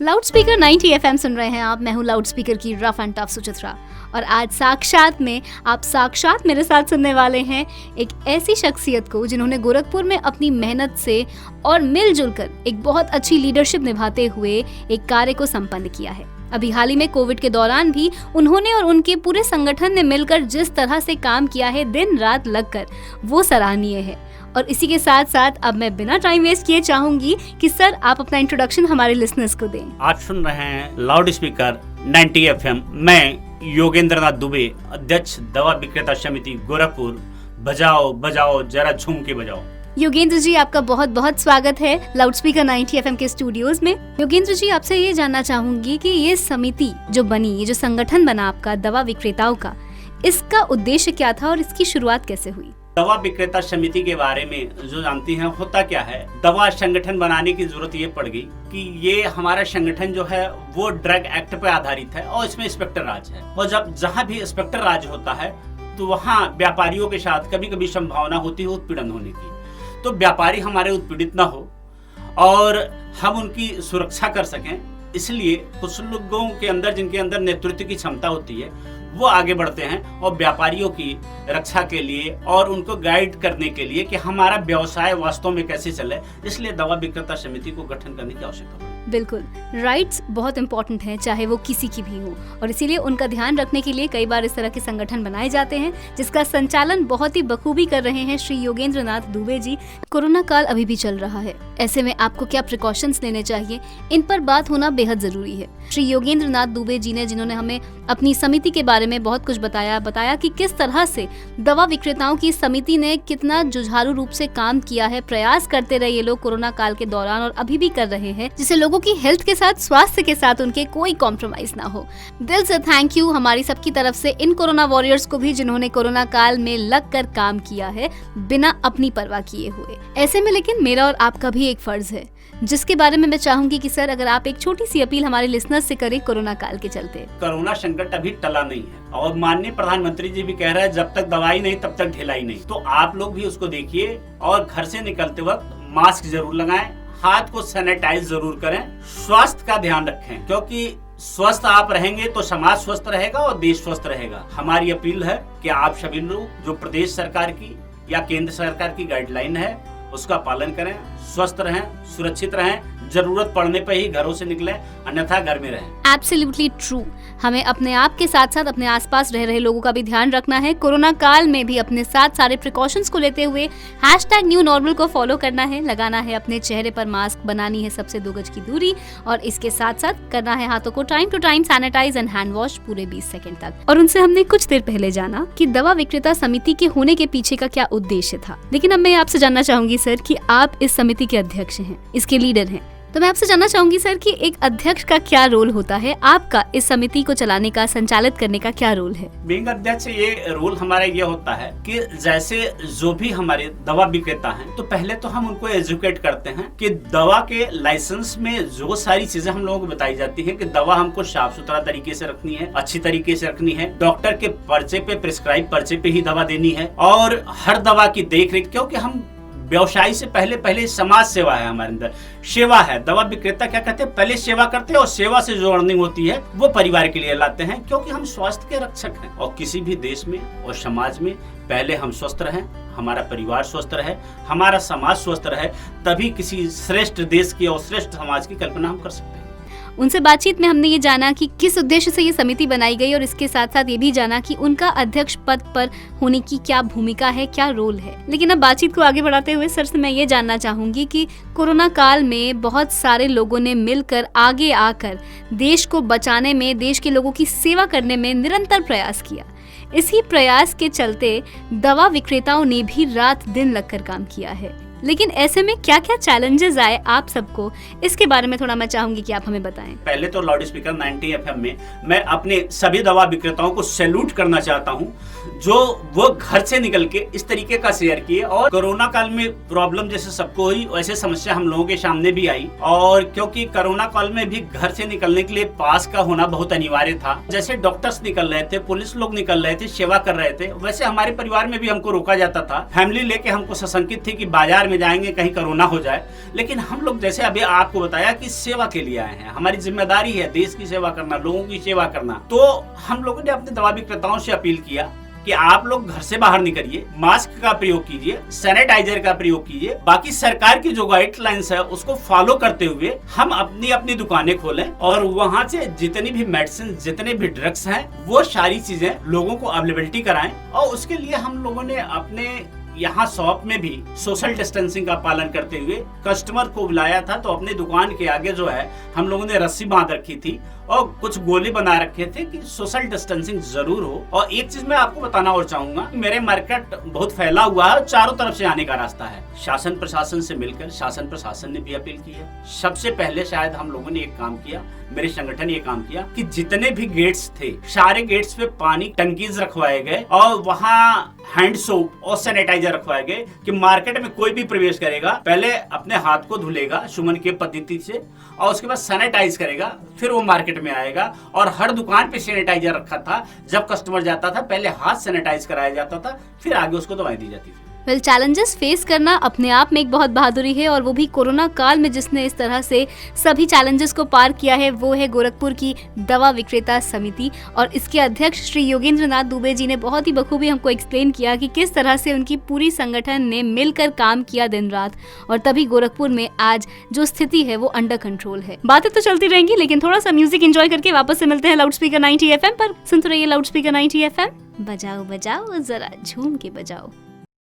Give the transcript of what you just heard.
Loud speaker 90 FM सुन रहे हैं आप। मैं हूँ लाउड स्पीकर की रफ एंड टफ सुचित्रा और आज साक्षात मेरे साथ सुनने वाले हैं एक ऐसी शख्सियत को जिन्होंने गोरखपुर में अपनी मेहनत से और मिलजुल कर एक बहुत अच्छी लीडरशिप निभाते हुए एक कार्य को संपन्न किया है। अभी हाल ही में कोविड के दौरान भी उन्होंने और उनके पूरे संगठन ने मिलकर जिस तरह से काम किया है दिन रात लगकर, वो सराहनीय है। और इसी के साथ साथ अब मैं बिना टाइम वेस्ट किए चाहूंगी कि सर आप अपना इंट्रोडक्शन हमारे लिसनर्स को दें। आप सुन रहे हैं लाउड स्पीकर 90 FM। मैं योगेंद्र नाथ दुबे, अध्यक्ष दवा विक्रेता समिति गोरखपुर। बजाओ बजाओ जरा झूम के बजाओ। योगेंद्र जी, आपका बहुत बहुत स्वागत है लाउड स्पीकर 90 FM के स्टूडियोज में। योगेंद्र जी, आपसे ये जानना चाहूंगी कि ये समिति जो बनी, ये जो संगठन बना आपका दवा विक्रेताओं का, इसका उद्देश्य क्या था और इसकी शुरुआत कैसे हुई? दवा विक्रेता समिति के बारे में जो जानती हैं, होता क्या है, दवा संगठन बनाने की जरूरत ये पड़ गई कि ये हमारा संगठन जो है वो ड्रग एक्ट पे आधारित है और इसमें इंस्पेक्टर राज है। और जब जहाँ भी इंस्पेक्टर राज होता है तो वहाँ व्यापारियों के साथ कभी कभी संभावना होती है उत्पीड़न होने की। तो व्यापारी हमारे उत्पीड़ित न हो और हम उनकी सुरक्षा कर सकें, इसलिए कुछ लोगों के अंदर, जिनके अंदर नेतृत्व की क्षमता होती है, वो आगे बढ़ते हैं और व्यापारियों की रक्षा के लिए और उनको गाइड करने के लिए कि हमारा व्यवसाय वास्तव में कैसे चले। इसलिए दवा विक्रेता समिति को गठन करने की आवश्यकता पड़ी। बिल्कुल, राइट्स बहुत इंपॉर्टेंट हैं, चाहे वो किसी की भी हो, और इसीलिए उनका ध्यान रखने के लिए कई बार इस तरह के संगठन बनाए जाते हैं, जिसका संचालन बहुत ही बखूबी कर रहे हैं श्री योगेंद्र नाथ दुबे जी। कोरोना काल अभी भी चल रहा है, ऐसे में आपको क्या प्रिकॉशंस लेने चाहिए, इन पर बात होना बेहद जरूरी है। श्री योगेंद्र नाथ दुबे जी ने, जिन्होंने हमें अपनी समिति के बारे में बहुत कुछ बताया कि किस तरह से दवा विक्रेताओं की समिति ने कितना जुझारू रूप से काम किया है, प्रयास करते रहे ये लोग कोरोना काल के दौरान और अभी भी कर रहे हैं, जिससे लोगों की हेल्थ के साथ, स्वास्थ्य के साथ उनके कोई कॉम्प्रोमाइज ना हो। दिल से थैंक यू हमारी सबकी तरफ से इन कोरोना वॉरियर्स को भी, जिन्होंने कोरोना काल में लग कर काम किया है बिना अपनी परवाह किए हुए। ऐसे में लेकिन मेरा और आपका भी एक फर्ज है, जिसके बारे में मैं चाहूंगी कि सर अगर आप एक छोटी सी अपील हमारे लिसनर्स से करें कोरोना काल के चलते। कोरोना संकट अभी टला नहीं है और माननीय प्रधानमंत्री जी भी कह रहे हैं जब तक दवाई नहीं तब तक ढिलाई नहीं। तो आप लोग भी उसको देखिए और घर से निकलते वक्त मास्क जरूर लगाएं, हाथ को सैनिटाइज जरूर करें, स्वास्थ्य का ध्यान रखें, क्योंकि स्वस्थ आप रहेंगे तो समाज स्वस्थ रहेगा और देश स्वस्थ रहेगा। हमारी अपील है कि आप सभी लोग जो प्रदेश सरकार की या केंद्र सरकार की गाइडलाइन है उसका पालन करें, स्वस्थ रहें, सुरक्षित रहें, जरूरत पड़ने पर ही घरों से निकलें, अन्यथा घर में रहें। Absolutely true. हमें अपने आप के साथ साथ अपने आसपास रह रहे लोगों का भी ध्यान रखना है। कोरोना काल में भी अपने साथ सारे प्रिकॉशंस को लेते हुए #NewNormal को फॉलो करना है, लगाना है अपने चेहरे पर मास्क, बनानी है सबसे 2 गज की दूरी, और इसके साथ साथ करना है हाथों को time to time sanitize and hand wash पूरे 20 सेकंड तक। और उनसे हमने कुछ देर पहले जाना कि दवा विक्रेता समिति के होने के पीछे का क्या उद्देश्य था, लेकिन अब मैं आपसे जानना चाहूंगी सर कि आप इस समिति के अध्यक्ष हैं, इसके लीडर हैं, तो मैं आपसे जानना चाहूंगी सर कि एक अध्यक्ष का क्या रोल होता है, आपका इस समिति को चलाने का, संचालित करने का क्या रोल है? बीइंग अध्यक्ष ये रोल हमारा ये होता है कि जैसे जो भी हमारे दवा विक्रेता हैं, तो पहले तो हम उनको एजुकेट करते हैं कि दवा के लाइसेंस में जो सारी चीजें हम लोगों को बताई जाती है कि दवा हमको साफ सुथरा तरीके से रखनी है, अच्छी तरीके से रखनी है, डॉक्टर के पर्चे पे, प्रिस्क्राइब पर्चे पे ही दवा देनी है, और हर दवा की देख रेख, क्योंकि हम व्यवसाय से पहले समाज सेवा है, हमारे अंदर सेवा है। दवा विक्रेता क्या कहते हैं, पहले सेवा करते हैं और सेवा से जो अर्निंग होती है वो परिवार के लिए लाते हैं, क्योंकि हम स्वास्थ्य के रक्षक हैं। और किसी भी देश में और समाज में पहले हम स्वस्थ रहें, हमारा परिवार स्वस्थ रहे, हमारा समाज स्वस्थ रहे, तभी किसी श्रेष्ठ देश की और श्रेष्ठ समाज की कल्पना हम कर सकते हैं। उनसे बातचीत में हमने ये जाना कि किस उद्देश्य से ये समिति बनाई गई, और इसके साथ साथ ये भी जाना कि उनका अध्यक्ष पद पर होने की क्या भूमिका है, क्या रोल है। लेकिन अब बातचीत को आगे बढ़ाते हुए सर से मैं ये जानना चाहूंगी कि कोरोना काल में बहुत सारे लोगों ने मिलकर आगे आकर देश को बचाने में, देश के लोगों की सेवा करने में निरंतर प्रयास किया। इसी प्रयास के चलते दवा विक्रेताओं ने भी रात दिन लगकर काम किया है, लेकिन ऐसे में क्या क्या चैलेंजेस आए आप सबको, इसके बारे में थोड़ा मैं चाहूंगी कि आप हमें बताएं। पहले तो लाउड स्पीकर 90 FM में मैं अपने सभी दवा विक्रेताओं को सैल्यूट करना चाहता हूं, जो वो घर से निकल के इस तरीके का शेयर किए। और कोरोना काल में प्रॉब्लम जैसे सबको हुई, वैसे समस्या हम लोगों के सामने भी आई, और क्योंकि कोरोना काल में भी घर से निकलने के लिए पास का होना बहुत अनिवार्य था। जैसे डॉक्टर्स निकल रहे थे, पुलिस लोग निकल रहे थे, सेवा कर रहे थे, वैसे हमारे परिवार में भी हमको रोका जाता था। फैमिली लेके हमको सशंकित थी कि बाजार में जाएंगे कहीं कोरोना हो जाए, लेकिन हम लोग जैसे अभी आपको बताया कि सेवा के लिए आए हैं, हमारी जिम्मेदारी है देश की सेवा करना, लोगों की सेवा करना। तो हम लोगों ने अपने दवा विक्रेताओं से अपील किया कि आप लोग घर से बाहर निकलिए, मास्क का प्रयोग कीजिए, सैनिटाइजर का प्रयोग कीजिए, बाकी सरकार की जो गाइडलाइंस है उसको फॉलो करते हुए हम अपनी अपनी दुकानें खोलें और वहां से जितनी भी मेडिसिन, जितने भी ड्रग्स हैं, वो सारी चीजें लोगों को अवेलेबिलिटी कराएं। और उसके लिए हम लोगों ने अपने यहाँ शॉप में भी सोशल डिस्टेंसिंग का पालन करते हुए कस्टमर को बुलाया था। तो अपने दुकान के आगे जो है हम लोगों ने रस्सी बांध रखी थी और कुछ गोले बना रखे थे कि सोशल डिस्टेंसिंग जरूर हो। और एक चीज मैं आपको बताना और चाहूंगा, मेरे मार्केट बहुत फैला हुआ है और चारों तरफ से आने का रास्ता है। शासन प्रशासन से मिलकर शासन प्रशासन ने भी अपील की है। सबसे पहले शायद हम लोगों ने एक काम किया, मेरे संगठन ये काम किया कि जितने भी गेट्स थे सारे गेट्स पे पानी टंकीज रखवाए गए और वहाँ हैंड सोप और सैनिटाइजर रखवाए गए कि मार्केट में कोई भी प्रवेश करेगा पहले अपने हाथ को धुलेगा सुमन के पद्धति से और उसके बाद सैनिटाइज करेगा, फिर वो मार्केट में आएगा। और हर दुकान पे सैनिटाइजर रखा था, जब कस्टमर जाता था पहले हाथ सैनिटाइज कराया जाता था, फिर आगे उसको दवाई दी जाती थी। वेल, चैलेंजेस फेस करना अपने आप में एक बहुत बहादुरी है और वो भी कोरोना काल में जिसने इस तरह से सभी चैलेंजेस को पार किया है वो है गोरखपुर की दवा विक्रेता समिति। और इसके अध्यक्ष श्री योगेंद्र नाथ दुबे जी ने बहुत ही बखूबी हमको एक्सप्लेन किया कि किस तरह से उनकी पूरी संगठन ने मिलकर काम किया दिन रात और तभी गोरखपुर में आज जो स्थिति है वो अंडर कंट्रोल है। बातें तो चलती रहेंगी लेकिन थोड़ा सा म्यूजिक एंजॉय करके वापस से मिलते हैं लाउड स्पीकर 90 FM पर। सुनते रहिए लाउड स्पीकर 90 FM, बजाओ बजाओ जरा झूम के बजाओ।